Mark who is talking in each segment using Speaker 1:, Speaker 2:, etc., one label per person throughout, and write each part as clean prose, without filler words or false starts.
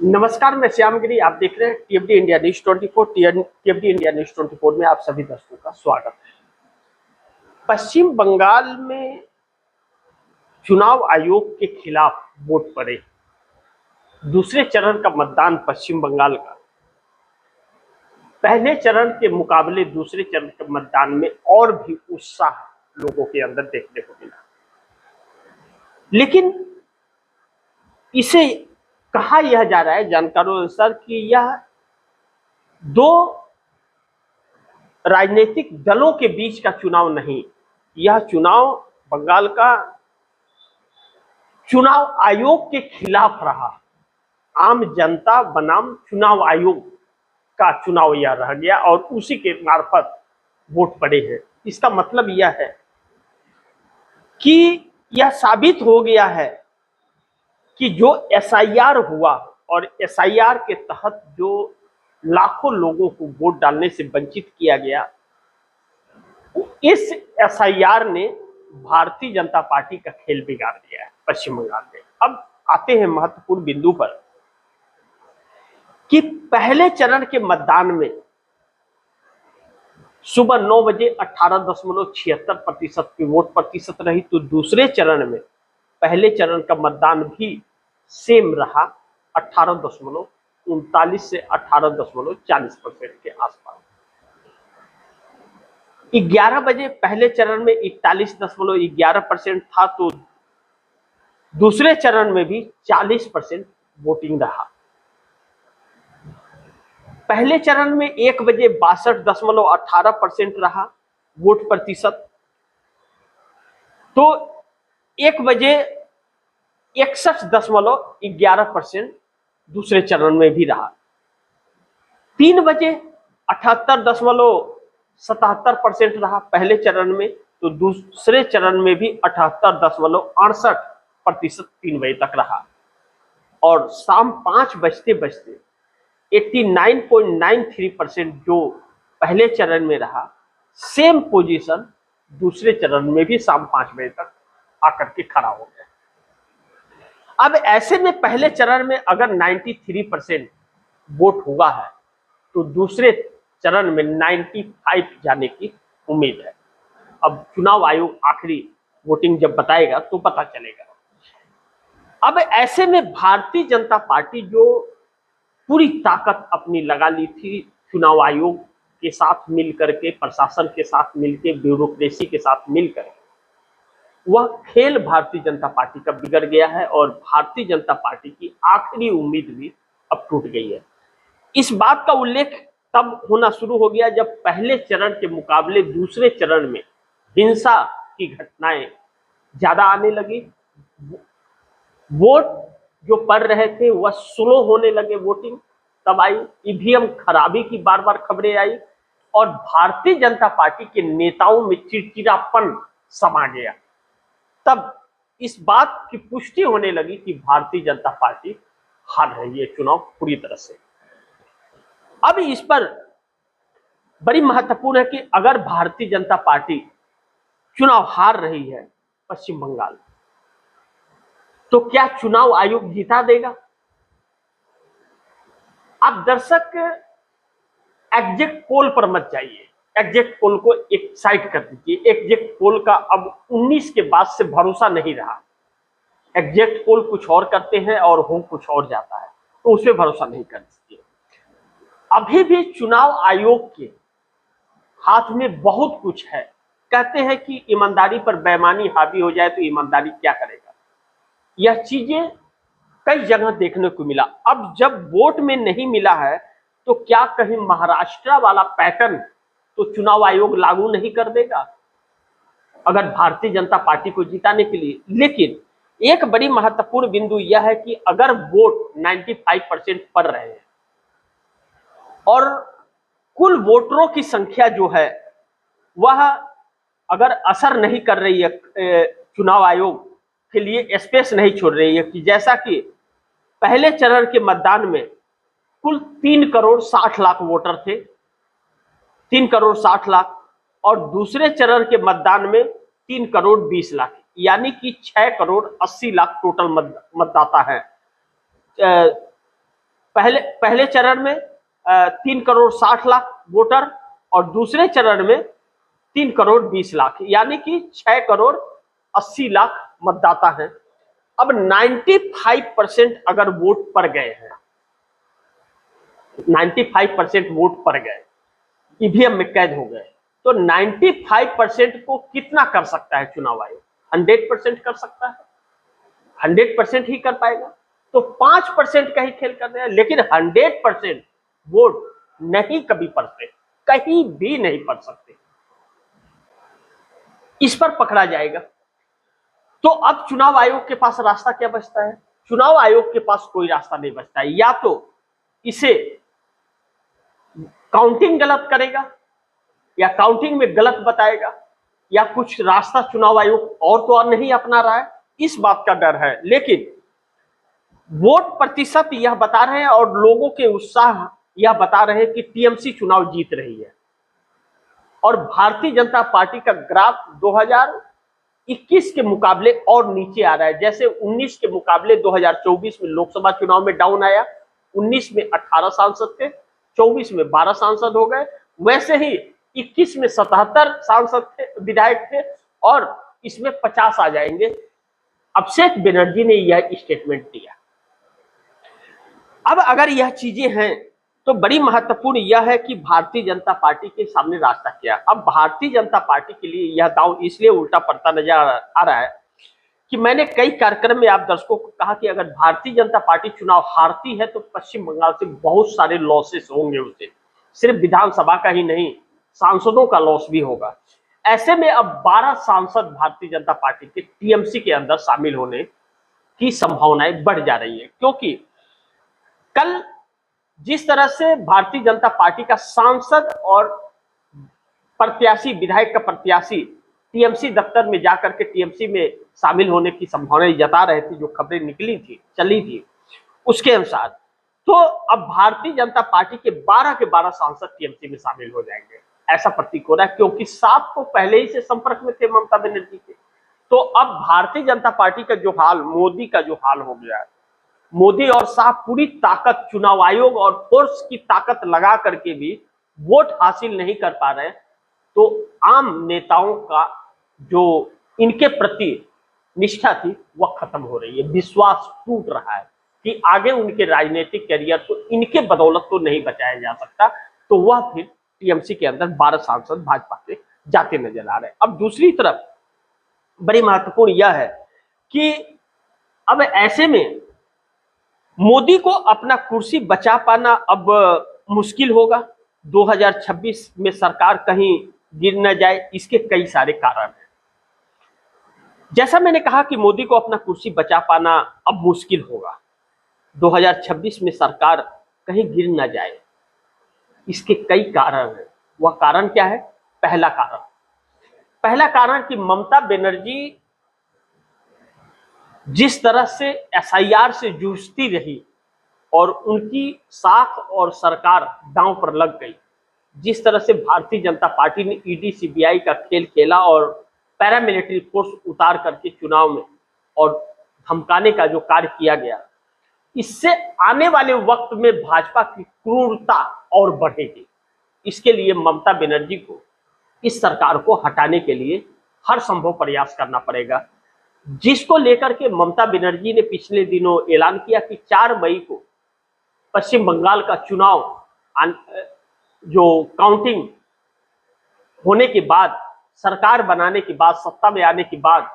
Speaker 1: नमस्कार, मैं श्यामगिरी। आप देख रहे हैं टीएफडी इंडिया न्यूज 24। टीएफडी इंडिया न्यूज 24 में आप सभी दर्शकों का स्वागत है। पश्चिम बंगाल में चुनाव आयोग के खिलाफ वोट पड़े। दूसरे चरण का मतदान पश्चिम बंगाल का पहले चरण के मुकाबले दूसरे चरण के मतदान में और भी उत्साह लोगों के अंदर देखने को मिला, लेकिन इसे कहा यह जा रहा है जानकारों अनुसार कि यह दो राजनीतिक दलों के बीच का चुनाव नहीं, यह चुनाव बंगाल का चुनाव आयोग के खिलाफ रहा। आम जनता बनाम चुनाव आयोग का चुनाव यह रह गया और उसी के मार्फत वोट पड़े हैं। इसका मतलब यह है कि यह साबित हो गया है कि जो एसआईआर हुआ और एसआईआर के तहत जो लाखों लोगों को वोट डालने से वंचित किया गया, इस एसआईआर ने भारतीय जनता पार्टी का खेल बिगाड़ दिया है पश्चिम बंगाल में। अब आते हैं महत्वपूर्ण बिंदु पर कि पहले चरण के मतदान में सुबह 9 बजे 18.76% की वोट प्रतिशत रही, तो दूसरे चरण में पहले चरण का मतदान भी सेम रहा, 18.39 से 18.40% के आसपास। 11 बजे पहले चरण में 41.11% था, तो दूसरे चरण में भी 40% वोटिंग रहा। पहले चरण में 1 बजे 62.18% रहा वोट प्रतिशत, तो 1 बजे 61.11% दूसरे चरण में भी रहा। 3 बजे 78.77% रहा पहले चरण में, तो दूसरे चरण में भी 78.68% 3 बजे तक रहा। और शाम 5 बजते बजते 89.93% जो पहले चरण में रहा, सेम पोजीशन दूसरे चरण में भी शाम 5 बजे तक आकर के खड़ा हो गया। अब ऐसे में पहले चरण में अगर 93% वोट हुआ है, तो दूसरे चरण में 95 जाने की उम्मीद है। अब चुनाव आयोग आखिरी वोटिंग जब बताएगा तो पता चलेगा। अब ऐसे में भारतीय जनता पार्टी जो पूरी ताकत अपनी लगा ली थी चुनाव आयोग के साथ मिलकर के, प्रशासन के साथ मिलकर, ब्यूरोक्रेसी के साथ मिलकर, वह खेल भारतीय जनता पार्टी का बिगड़ गया है और भारतीय जनता पार्टी की आखिरी उम्मीद भी अब टूट गई है। इस बात का उल्लेख तब होना शुरू हो गया जब पहले चरण के मुकाबले दूसरे चरण में हिंसा की घटनाएं ज्यादा आने लगी। वोट जो पड़ रहे थे वह स्लो होने लगे, वोटिंग तब आई। ईवीएम खराबी की बार बार खबरें आई और भारतीय जनता पार्टी के नेताओं में चिड़चिड़ापन समा गया। तब इस बात की पुष्टि होने लगी कि भारतीय जनता पार्टी हार रही है चुनाव पूरी तरह से। अब इस पर बड़ी महत्वपूर्ण है कि अगर भारतीय जनता पार्टी चुनाव हार रही है पश्चिम बंगाल, तो क्या चुनाव आयोग जिता देगा? आप दर्शक एग्जिट पोल पर मत जाइए, एग्जिट पोल को एक साइड कर दीजिए। एग्जिट पोल का अब 19 के बाद से भरोसा नहीं रहा। एग्जिट पोल कुछ और करते हैं और हो कुछ और जाता है, तो उस पर भरोसा नहीं कर दीजिए। अभी भी चुनाव आयोग के हाथ में बहुत कुछ है। कहते हैं कि ईमानदारी पर बेईमानी हावी हो जाए तो ईमानदारी क्या करेगा। यह चीजें कई जगह देखने को मिला। अब जब वोट में नहीं मिला है, तो क्या कहीं महाराष्ट्र वाला पैटर्न तो चुनाव आयोग लागू नहीं कर देगा अगर भारतीय जनता पार्टी को जिताने के लिए? लेकिन एक बड़ी महत्वपूर्ण बिंदु यह है कि अगर वोट 95% पड़ रहे हैं और कुल वोटरों की संख्या जो है वह अगर असर नहीं कर रही है, चुनाव आयोग के लिए स्पेस नहीं छोड़ रही है, कि जैसा कि पहले चरण के मतदान में कुल 3 करोड़ 60 लाख वोटर थे, 3 करोड़ 60 लाख, और दूसरे चरण के मतदान में 3 करोड़ 20 लाख, यानी कि 6 करोड़ 80 लाख टोटल मतदाता है पहले पहले चरण में 3,60,00,000 वोटर और दूसरे चरण में 3,20,00,000, यानी कि 6,80,00,000 मतदाता हैं। अब 95% अगर वोट पड़ गए हैं, 95% वोट पड़ गए, ईवीएम में कैद हो गए, तो 95% को कितना कर सकता है चुनाव आयोग? 100% कर सकता है, 100% ही कर पाएगा। तो 5% का ही खेल कर रहे हैं, लेकिन 100% वोट नहीं कभी पड़ते, कहीं भी नहीं पड़ सकते, इस पर पकड़ा जाएगा। तो अब चुनाव आयोग के पास रास्ता क्या बचता है? चुनाव आयोग के पास कोई रास्ता नहीं बचता है। या तो इसे काउंटिंग गलत करेगा या काउंटिंग में गलत बताएगा, या कुछ रास्ता चुनाव आयोग और नहीं अपना रहा है, इस बात का डर है। लेकिन वोट प्रतिशत यह बता रहे हैं और लोगों के उत्साह यह बता रहे हैं कि टीएमसी चुनाव जीत रही है। और भारतीय जनता पार्टी का ग्राफ 2021 के मुकाबले और नीचे आ रहा है। जैसे 19 के मुकाबले 2024 में लोकसभा चुनाव में डाउन आया, 19 में 18 सांसद थे, 24 में 12 सांसद हो गए, वैसे ही 21 में 77 सांसद थे, विधायक थे, और इसमें 50 आ जाएंगे। अभिषेक बनर्जी ने यह स्टेटमेंट दिया। अब अगर यह चीजें हैं तो बड़ी महत्वपूर्ण यह है कि भारतीय जनता पार्टी के सामने रास्ता क्या है। अब भारतीय जनता पार्टी के लिए यह दांव इसलिए उल्टा पड़ता नजर आ रहा है कि मैंने कई कार्यक्रम में आप दर्शकों को कहा कि अगर भारतीय जनता पार्टी चुनाव हारती है तो पश्चिम बंगाल से बहुत सारे लॉसेस होंगे, उसे सिर्फ विधानसभा का ही नहीं, सांसदों का लॉस भी होगा। ऐसे में अब 12 सांसद भारतीय जनता पार्टी के टीएमसी के अंदर शामिल होने की संभावनाएं बढ़ जा रही है, क्योंकि कल जिस तरह से भारतीय जनता पार्टी का सांसद और प्रत्याशी, विधायक का प्रत्याशी टीएमसी दफ्तर में जाकर के टीएमसी में शामिल होने की संभावनाएं जता रहे थे, जो खबरें निकली थी, चली थी, उसके अनुसार तो अब भारतीय जनता पार्टी के 12 के 12 सांसद टीएमसी में शामिल हो जाएंगे, ऐसा प्रतीक हो रहा है, क्योंकि 7 तो पहले ही से संपर्क में थे ममता बनर्जी के। तो अब भारतीय जनता पार्टी का जो हाल, मोदी का जो हाल हो गया है, मोदी और शाह पूरी ताकत, चुनाव आयोग और फोर्स की ताकत लगा करके भी वोट हासिल नहीं कर पा रहे, तो आम नेताओं का जो इनके प्रति निष्ठा थी वह खत्म हो रही है, विश्वास टूट रहा है कि आगे उनके राजनीतिक करियर को इनके बदौलत तो नहीं बचाया जा सकता। तो वह फिर टीएमसी के अंदर 12 सांसद भाजपा से जाते नजर आ रहे हैं। अब दूसरी तरफ बड़ी महत्वपूर्ण यह है कि अब ऐसे में मोदी को अपना कुर्सी बचा पाना अब मुश्किल होगा। 2026 में सरकार कहीं गिर न जाए, इसके कई सारे कारण हैं। जैसा मैंने कहा कि मोदी को अपना कुर्सी बचा पाना अब मुश्किल होगा, 2026 में सरकार कहीं गिर न जाए, इसके कई कारण हैं। वह कारण क्या है? पहला कारण कि ममता बनर्जी जिस तरह से एसआईआर से जूझती रही और उनकी साख और सरकार दांव पर लग गई, जिस तरह से भारतीय जनता पार्टी ने ईडी सीबीआई का खेल खेला और पैरामिलिट्री फोर्स उतार करके चुनाव में और धमकाने का जो कार्य किया गया, इससे आने वाले वक्त में भाजपा की क्रूरता और बढ़ेगी। इसके लिए ममता बनर्जी को, इस सरकार को हटाने के लिए हर संभव प्रयास करना पड़ेगा, जिसको लेकर के ममता बनर्जी ने पिछले दिनों ऐलान किया कि 4 मई को पश्चिम बंगाल का चुनाव जो काउंटिंग होने के बाद, सरकार बनाने के बाद, सत्ता में आने के बाद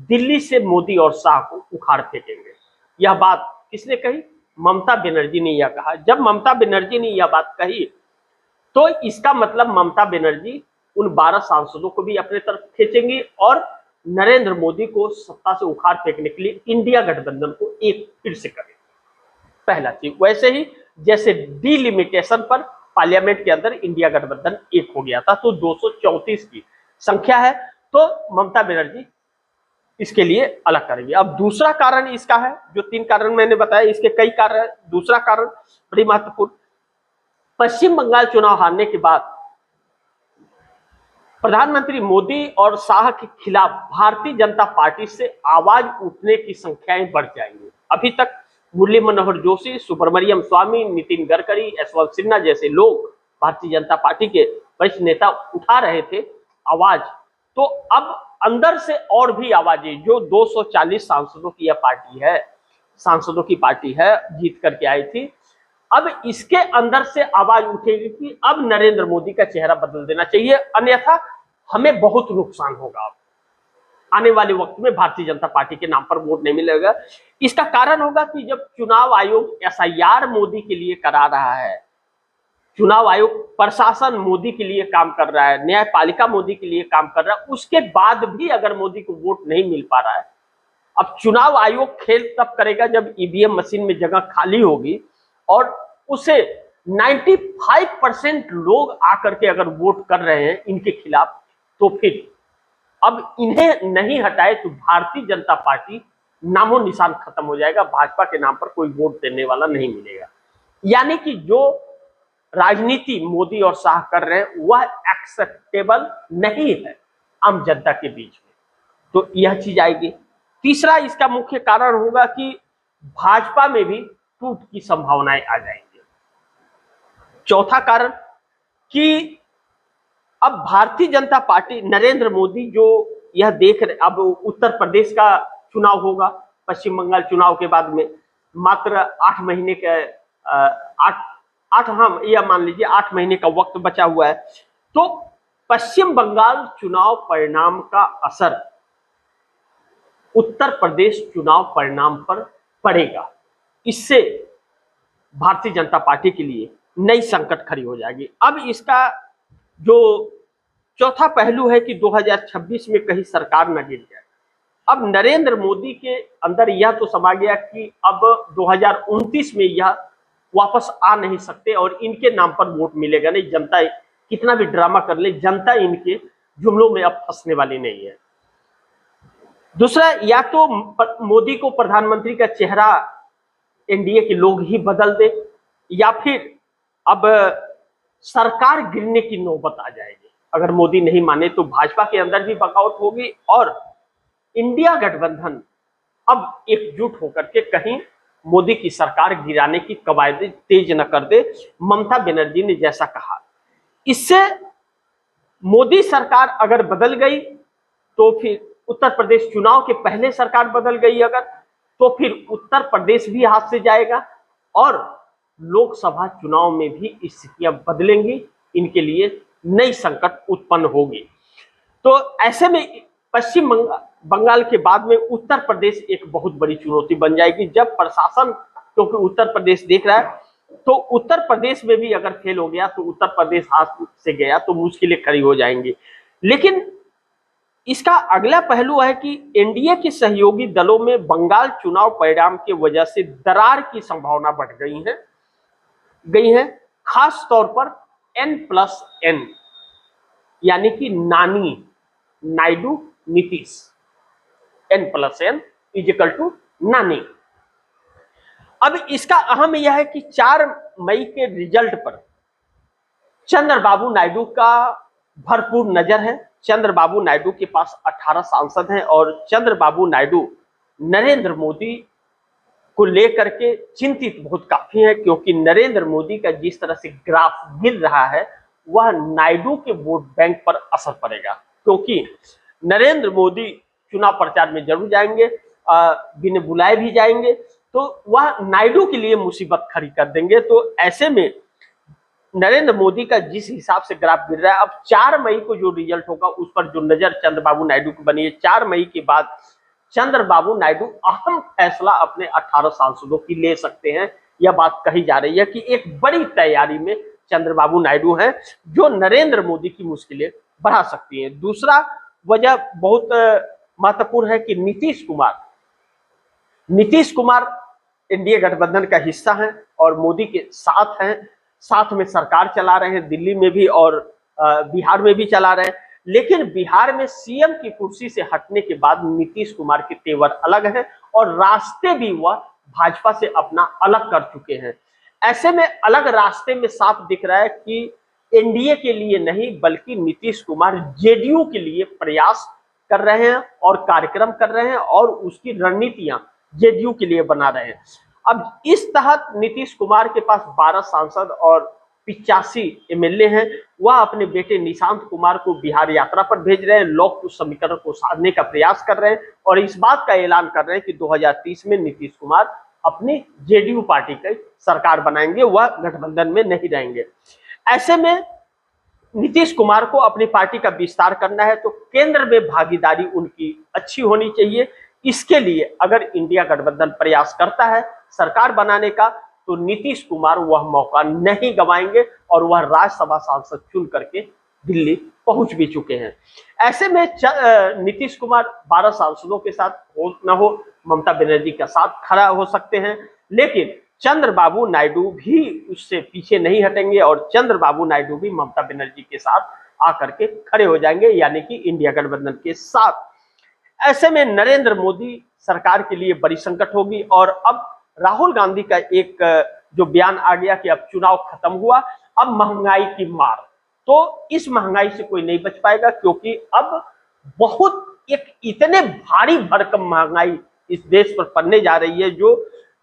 Speaker 1: दिल्ली से मोदी और शाह को उखाड़ फेंकेंगे। यह बात किसने कही? ममता बनर्जी ने यह कहा। जब ममता बनर्जी ने यह बात कही तो इसका मतलब ममता बनर्जी उन 12 सांसदों को भी अपने तरफ खींचेंगी और नरेंद्र मोदी को सत्ता से उखाड़ फेंकने के लिए इंडिया गठबंधन को एक फिर से करेंगे। पहला चीज, वैसे ही जैसे डिलिमिटेशन पर पार्लियामेंट के अंदर इंडिया गठबंधन एक हो गया था, तो 234 की संख्या है, तो ममता बनर्जी इसके लिए अलग करेंगे। अब दूसरा कारण इसका है, जो 3 कारण मैंने बताया, इसके कई कारण। दूसरा कारण बड़ी महत्वपूर्ण, पश्चिम बंगाल चुनाव हारने के बाद प्रधानमंत्री मोदी और शाह के खिलाफ भारतीय जनता पार्टी से आवाज उठने की संख्याएं बढ़ जाएंगी। अभी तक मुरली मनोहर जोशी, सुब्रमण्यम स्वामी, नितिन गडकरी, यशवंत सिन्हा जैसे लोग भारतीय जनता पार्टी के वरिष्ठ नेता उठा रहे थे आवाज, तो अब अंदर से और भी आवाजें, जो 240 सांसदों की यह पार्टी है, सांसदों की पार्टी है, जीत करके आई थी, अब इसके अंदर से आवाज उठेगी कि अब नरेंद्र मोदी का चेहरा बदल देना चाहिए, अन्यथा हमें बहुत नुकसान होगा। आने वाले वक्त में भारतीय जनता पार्टी के नाम पर वोट नहीं मिलेगा। इसका कारण होगा कि जब चुनाव आयोग एसआईआर मोदी के लिए करा रहा है, चुनाव आयोग प्रशासन मोदी के लिए काम कर रहा है, न्यायपालिका मोदी के लिए काम कर रहा है, उसके बाद भी अगर मोदी को वोट नहीं मिल पा रहा है, अब चुनाव आयोग खेल तब करेगा जब ईवीएम मशीन में जगह खाली होगी और उसे 95% लोग आकर के अगर वोट कर रहे हैं इनके खिलाफ, तो फिर अब इन्हें नहीं हटाए तो भारतीय जनता पार्टी नामो निशान खत्म हो जाएगा, भाजपा के नाम पर कोई वोट देने वाला नहीं मिलेगा। यानी कि जो राजनीति मोदी और शाह कर रहे हैं वह एक्सेप्टेबल नहीं है आम जनता के बीच में, तो यह चीज आएगी। तीसरा इसका मुख्य कारण होगा कि भाजपा में भी टूट की संभावनाएं आ जाएंगी। चौथा कारण कि अब भारतीय जनता पार्टी, नरेंद्र मोदी जो यह देख रहे, अब उत्तर प्रदेश का चुनाव होगा, पश्चिम बंगाल चुनाव के बाद में मात्र 8 महीने के यह मान लीजिए 8 महीने का वक्त बचा हुआ है, तो पश्चिम बंगाल चुनाव परिणाम का असर उत्तर प्रदेश चुनाव परिणाम पर पड़ेगा। इससे भारतीय जनता पार्टी के लिए नई संकट खड़ी हो जाएगी। अब इसका जो चौथा पहलू है कि 2026 में कहीं सरकार न गिर जाए। अब नरेंद्र मोदी के अंदर यह तो समा गया कि अब 2029 में यह वापस आ नहीं सकते और इनके नाम पर वोट मिलेगा नहीं। जनता कितना भी ड्रामा कर ले, जनता इनके जुमलों में अब फंसने वाली नहीं है। दूसरा, या तो मोदी को प्रधानमंत्री का चेहरा एनडीए के लोग ही बदल दे, या फिर अब सरकार गिरने की नौबत आ जाएगी। अगर मोदी नहीं माने तो भाजपा के अंदर भी बगावत होगी और इंडिया गठबंधन अब एकजुट होकर के कहीं मोदी की सरकार गिराने की कवायद तेज न कर दे। ममता बनर्जी ने जैसा कहा, इससे मोदी सरकार अगर बदल गई तो फिर उत्तर प्रदेश चुनाव के पहले सरकार बदल गई अगर, तो फिर उत्तर प्रदेश भी हाथ से जाएगा और लोकसभा चुनाव में भी स्थितियां बदलेंगी, इनके लिए नई संकट उत्पन्न होगी। तो ऐसे में पश्चिम बंगाल के बाद में उत्तर प्रदेश एक बहुत बड़ी चुनौती बन जाएगी। जब प्रशासन, क्योंकि उत्तर प्रदेश देख रहा है, तो उत्तर प्रदेश में भी अगर फेल हो गया तो उत्तर प्रदेश हाथ से गया तो मुश्किलें खड़ी हो जाएंगी। लेकिन इसका अगला पहलू है कि एनडीए के सहयोगी दलों में बंगाल चुनाव परिणाम की वजह से दरार की संभावना बढ़ गई है, खास तौर पर N+N, यानी कि नानी, नायडू, नीतीश, N+N = नानी। अब इसका अहम यह है कि 4 मई के रिजल्ट पर चंद्रबाबू नायडू का भरपूर नजर है। चंद्रबाबू नायडू के पास 18 सांसद हैं और चंद्रबाबू नायडू नरेंद्र मोदी को लेकर के चिंतित बहुत काफी है, क्योंकि नरेंद्र मोदी का जिस तरह से ग्राफ गिर रहा है वह नायडू के वोट बैंक पर असर पड़ेगा। क्योंकि नरेंद्र मोदी चुनाव प्रचार में जरूर जाएंगे, बिना बुलाए भी जाएंगे, तो वह नायडू के लिए मुसीबत खड़ी कर देंगे। तो ऐसे में नरेंद्र मोदी का जिस हिसाब से ग्राफ गिर रहा है, अब 4 मई को जो रिजल्ट होगा उस पर जो नजर चंद्रबाबू नायडू की बनी है, 4 मई के बाद चंद्रबाबू नायडू अहम फैसला अपने 18 सांसदों की ले सकते हैं। यह बात कही जा रही है कि एक बड़ी तैयारी में चंद्रबाबू नायडू हैं जो नरेंद्र मोदी की मुश्किलें बढ़ा सकती हैं। दूसरा वजह बहुत महत्वपूर्ण है कि नीतीश कुमार एनडीए गठबंधन का हिस्सा हैं और मोदी के साथ हैं, साथ में सरकार चला रहे हैं, दिल्ली में भी और बिहार में भी चला रहे हैं। लेकिन बिहार में सीएम की कुर्सी से हटने के बाद नीतीश कुमार के तेवर अलग हैं और रास्ते भी वह भाजपा से अपना अलग कर चुके हैं। ऐसे में अलग रास्ते में साफ दिख रहा है कि एनडीए के लिए नहीं बल्कि नीतीश कुमार जेडीयू के लिए प्रयास कर रहे हैं और कार्यक्रम कर रहे हैं और उसकी रणनीतियां जेडीयू के लिए बना रहे हैं। अब इस तहत नीतीश कुमार के पास 12 सांसद और 85 एमएलए हैं। वह अपने बेटे निशांत कुमार को बिहार यात्रा पर भेज रहे हैं, लौह पुरुष समीकरण को साधने का प्रयास कर रहे हैं और इस बात का ऐलान कर रहे हैं कि 2030 में नीतीश कुमार अपनी जेडीयू पार्टी की सरकार बनाएंगे, वह गठबंधन में नहीं रहेंगे। ऐसे में नीतीश कुमार को अपनी पार्टी का विस्तार करना है तो केंद्र में भागीदारी उनकी अच्छी होनी चाहिए। इसके लिए अगर इंडिया गठबंधन प्रयास करता है सरकार बनाने का तो नीतीश कुमार वह मौका नहीं गंवाएंगे और वह राज्यसभा सांसद चुन करके दिल्ली पहुंच भी चुके हैं। ऐसे में नीतीश कुमार 12 सांसदों के साथ हो न हो ममता बनर्जी का साथ खड़ा हो सकते हैं, लेकिन चंद्रबाबू नायडू भी उससे पीछे नहीं हटेंगे और चंद्रबाबू नायडू भी ममता बनर्जी के साथ आकर के खड़े हो जाएंगे, यानी कि इंडिया गठबंधन के साथ। ऐसे में नरेंद्र मोदी सरकार के लिए बड़ी संकट होगी और अब राहुल गांधी का एक जो बयान आ गया कि अब चुनाव खत्म हुआ, अब महंगाई की मार, तो इस महंगाई से कोई नहीं बच पाएगा क्योंकि अब बहुत एक इतने भारी भरकम महंगाई इस देश पर पड़ने जा रही है जो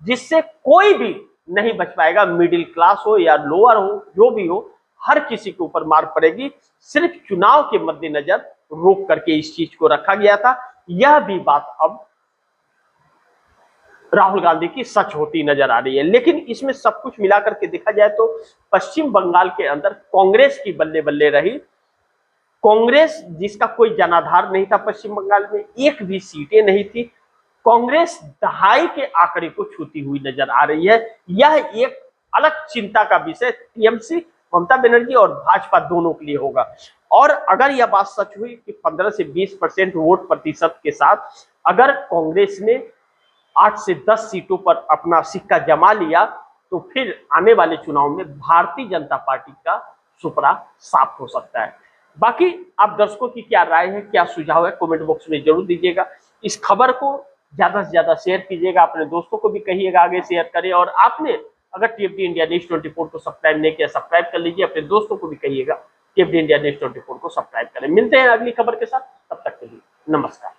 Speaker 1: जिससे कोई भी नहीं बच पाएगा, मिडिल क्लास हो या लोअर हो, जो भी हो, हर किसी के ऊपर मार पड़ेगी। सिर्फ चुनाव के मद्देनजर रोक करके इस चीज को रखा गया था। यह भी बात अब राहुल गांधी की सच होती नजर आ रही है। लेकिन इसमें सब कुछ मिलाकर के देखा जाए तो पश्चिम बंगाल के अंदर कांग्रेस की बल्ले बल्ले रही। कांग्रेस जिसका कोई जनाधार नहीं था पश्चिम बंगाल में, एक भी सीटें नहीं थी, कांग्रेस दहाई के आंकड़े को छूती हुई नजर आ रही है। यह एक अलग चिंता का विषय टीएमसी, ममता बनर्जी और भाजपा दोनों के लिए होगा। और अगर यह बात सच हुई कि 15 से 20% वोट प्रतिशत के साथ अगर कांग्रेस ने 8 से 10 सीटों पर अपना सिक्का जमा लिया तो फिर आने वाले चुनाव में भारतीय जनता पार्टी का सुपड़ा साफ हो सकता है। बाकी आप दर्शकों की क्या राय है, क्या सुझाव है, कमेंट बॉक्स में जरूर दीजिएगा। इस खबर को ज्यादा से ज्यादा शेयर कीजिएगा, अपने दोस्तों को भी कहिएगा आगे शेयर करें। और आपने अगर टीएफडी इंडिया न्यूज 24 को सब्सक्राइब नहीं किया, सब्सक्राइब कर लीजिए, अपने दोस्तों को भी कहिएगा टीएफडी इंडिया न्यूज 24 को सब्सक्राइब करें। मिलते हैं अगली खबर के साथ, तब तक के लिए नमस्कार।